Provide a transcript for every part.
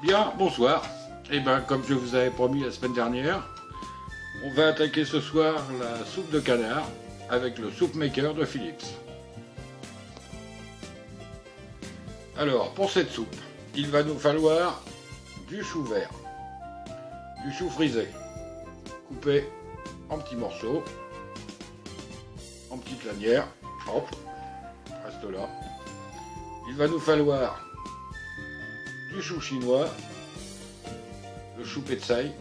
Bien, bonsoir. Et bien, comme je vous avais promis la semaine dernière, on va attaquer ce soir la soupe de canard avec le soup maker de Philips. Alors, pour cette soupe, il va nous falloir du chou vert, du chou frisé, coupé en petits morceaux, en petites lanières. Hop, reste là. Il va nous falloir du chou chinois, le chou petsai.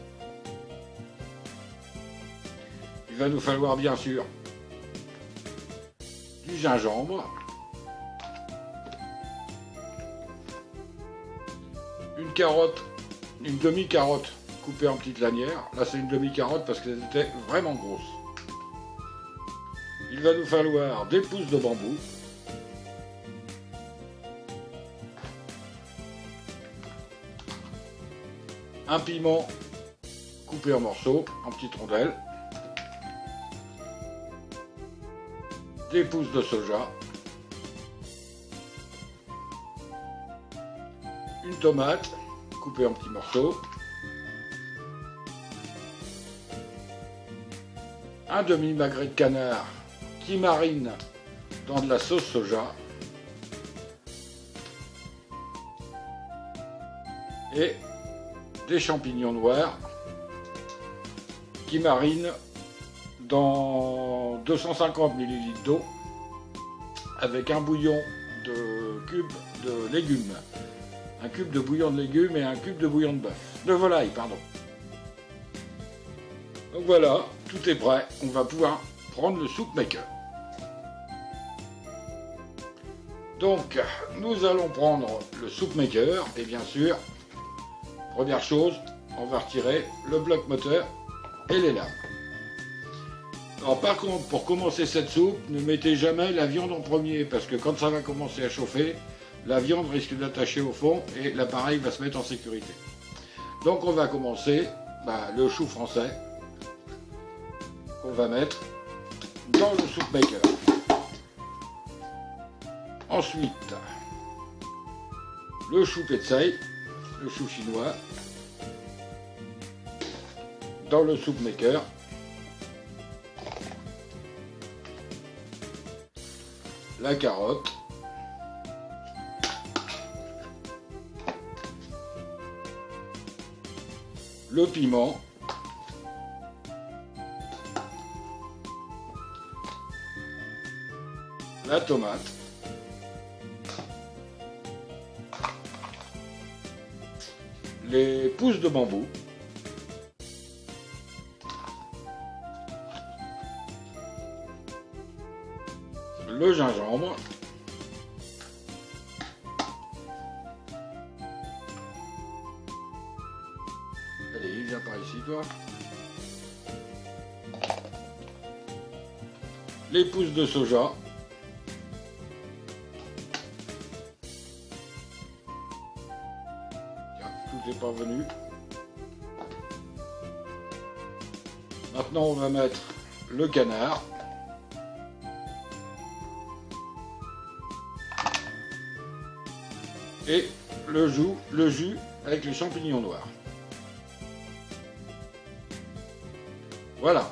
Il va nous falloir bien sûr du gingembre, une carotte, une demi-carotte coupée en petites lanières. Là c'est une demi-carotte parce qu'elle était vraiment grosse. Il va nous falloir des pousses de bambou, un piment coupé en morceaux, en petites rondelles, des pousses de soja, une tomate coupée en petits morceaux, un demi-magret de canard qui marine dans de la sauce soja et des champignons noirs qui marinent dans 250 ml d'eau avec un bouillon de cubes de légumes. Un cube de bouillon de légumes et un cube de bouillon de bœuf. De volaille, pardon. Donc voilà, tout est prêt. On va pouvoir prendre le soup maker. Donc, nous allons prendre le soup maker et bien sûr, première chose, on va retirer le bloc moteur et les lames. Alors par contre, pour commencer cette soupe, ne mettez jamais la viande en premier, parce que quand ça va commencer à chauffer, la viande risque d'attacher au fond et l'appareil va se mettre en sécurité. Donc on va commencer le chou français qu'on va mettre dans le soup maker. Ensuite, le chou petsai, le chou chinois, dans le soup maker. La carotte, le piment, la tomate, les pousses de bambou, le gingembre, allez, viens par ici toi, les pousses de soja, tiens, tout est parvenu. Maintenant on va mettre le canard. Et le jus avec les champignons noirs. Voilà.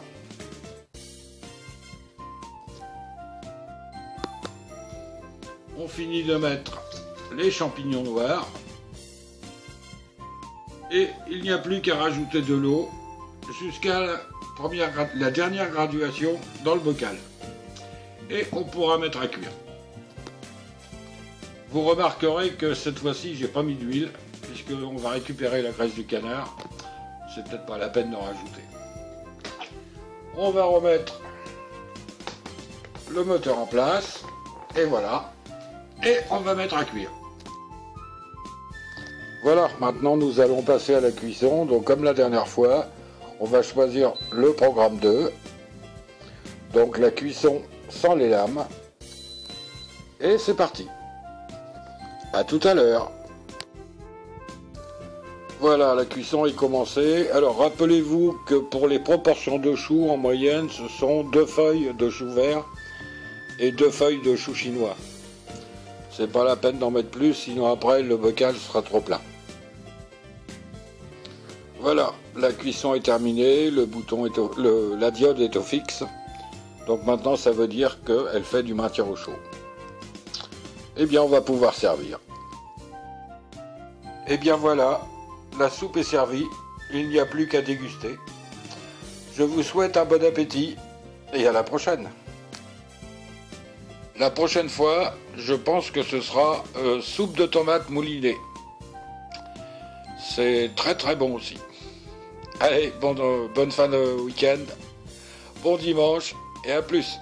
On finit de mettre les champignons noirs. Et il n'y a plus qu'à rajouter de l'eau jusqu'à la dernière graduation dans le bocal. Et on pourra mettre à cuire. Vous remarquerez que cette fois-ci, j'ai pas mis d'huile, puisqu'on va récupérer la graisse du canard. C'est peut-être pas la peine d'en rajouter. On va remettre le moteur en place, et voilà. Et on va mettre à cuire. Voilà, maintenant nous allons passer à la cuisson. Donc comme la dernière fois, on va choisir le programme 2. Donc la cuisson sans les lames. Et c'est parti. A tout à l'heure. Voilà, la cuisson est commencée. Alors rappelez-vous que pour les proportions de choux, en moyenne, ce sont 2 feuilles de chou vert et 2 feuilles de chou chinois. C'est pas la peine d'en mettre plus, sinon après le bocal sera trop plein. Voilà, la cuisson est terminée, le bouton est la diode est au fixe. Donc maintenant ça veut dire qu'elle fait du maintien au chaud. Eh bien on va pouvoir servir. Eh bien voilà, la soupe est servie, il n'y a plus qu'à déguster. Je vous souhaite un bon appétit et à la prochaine. La prochaine fois, je pense que ce sera soupe de tomates moulinée. C'est très très bon aussi. Allez, bonne fin de week-end, bon dimanche et à plus.